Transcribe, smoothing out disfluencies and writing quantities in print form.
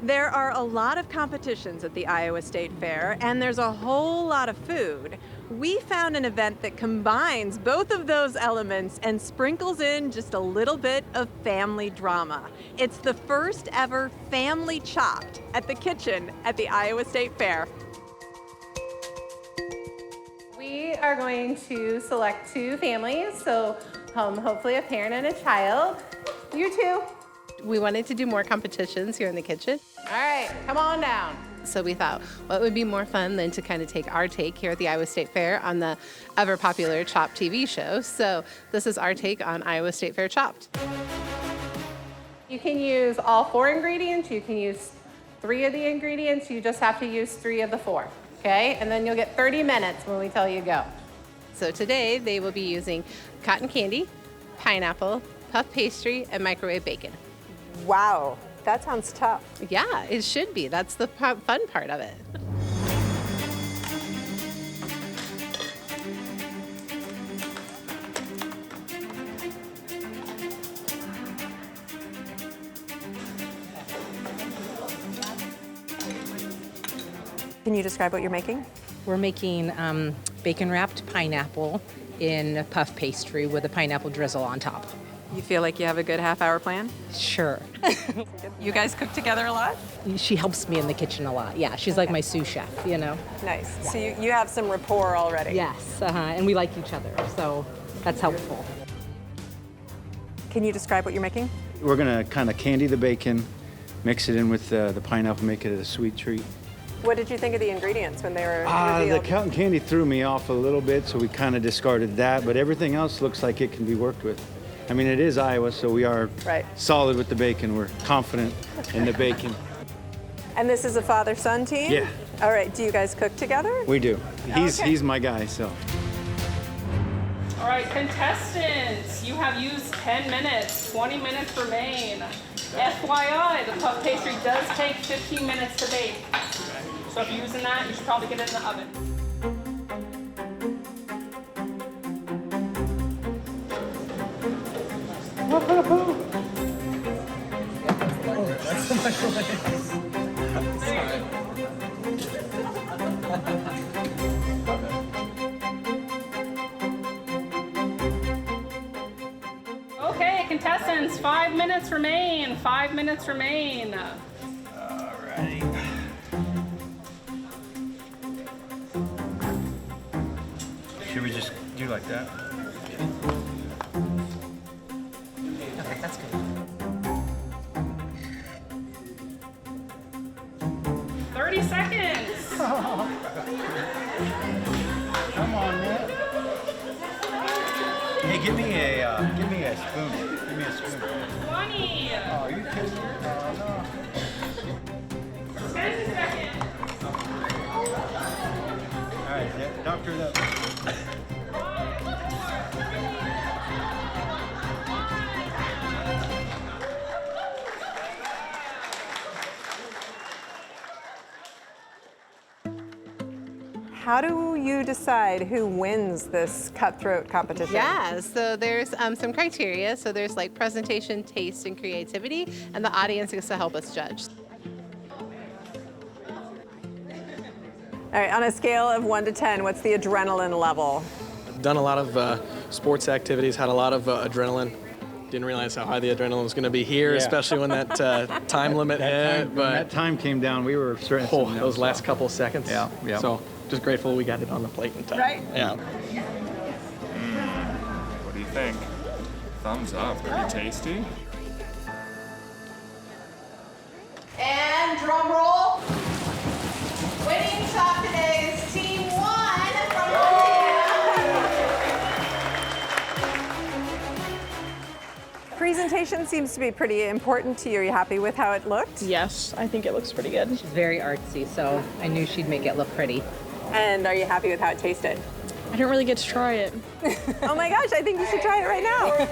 There are a lot of competitions at the Iowa State Fair, and there's a whole lot of food. We found an event that combines both of those elements and sprinkles in just a little bit of family drama. It's the first ever Family Chopped at the kitchen at the Iowa State Fair. We are going to select two families, so hopefully a parent and a child. You too. We wanted to do more competitions here in the kitchen. All right, come on down. So we thought, what would be more fun than to kind of take our take here at the Iowa State Fair on the ever popular Chopped TV show. So this is our take on Iowa State Fair Chopped. You can use all 4 ingredients. You can use 3 of the ingredients. You just have to use 3 of the 4, okay? And then you'll get 30 minutes when we tell you go. So today they will be using cotton candy, pineapple, puff pastry, and microwave bacon. Wow, that sounds tough. Yeah, it should be. That's the fun part of it. Can you describe what you're making? We're making bacon-wrapped pineapple in puff pastry with a pineapple drizzle on top. You feel like you have a good half-hour plan? Sure. You guys cook together a lot? She helps me in the kitchen a lot. Yeah, she's like my sous chef, you know? Nice. Yeah. So you have some rapport already? Yes, and we like each other, so that's helpful. Can you describe what you're making? We're gonna kind of candy the bacon, mix it in with the pineapple, make it a sweet treat. What did you think of the ingredients when they were revealed? The cotton candy threw me off a little bit, so we kind of discarded that, but everything else looks like it can be worked with. I mean, it is Iowa, so we are solid with the bacon. We're confident in the bacon. And this is a father-son team? Yeah. All right, do you guys cook together? We do. He's my guy, so. All right, contestants, you have used 10 minutes, 20 minutes remain. FYI, the puff pastry does take 15 minutes to bake. So if you're using that, you should probably get it in the oven. Okay, contestants, 5 minutes remain. 5 minutes remain. All right. Should we just do like that? Okay, that's good. 30 seconds. Come on, man. Hey, give me a spoon. Give me a spoon. 20. Oh, are you kidding me? Oh, no. 10 seconds. All right, yeah, doctor it up. How do you decide who wins this cutthroat competition? Yeah, so there's some criteria. So there's like presentation, taste, and creativity, and the audience gets to help us judge. All right, on a scale of 1 to 10, what's the adrenaline level? Done a lot of sports activities, had a lot of adrenaline. Didn't realize how high the adrenaline was going to be here, especially when that time limit hit. When that time came down, we were certain. Those last couple seconds. Yeah. So just grateful we got it on the plate in time. Right. Yeah. What do you think? Thumbs up. Pretty tasty. And drum roll. Winning shot today is Team 1 from Montana. Presentation seems to be pretty important to you. Are you happy with how it looked? Yes, I think it looks pretty good. She's very artsy, so I knew she'd make it look pretty. And are you happy with how it tasted? I didn't really get to try it. Oh my gosh, I think you should try it right now.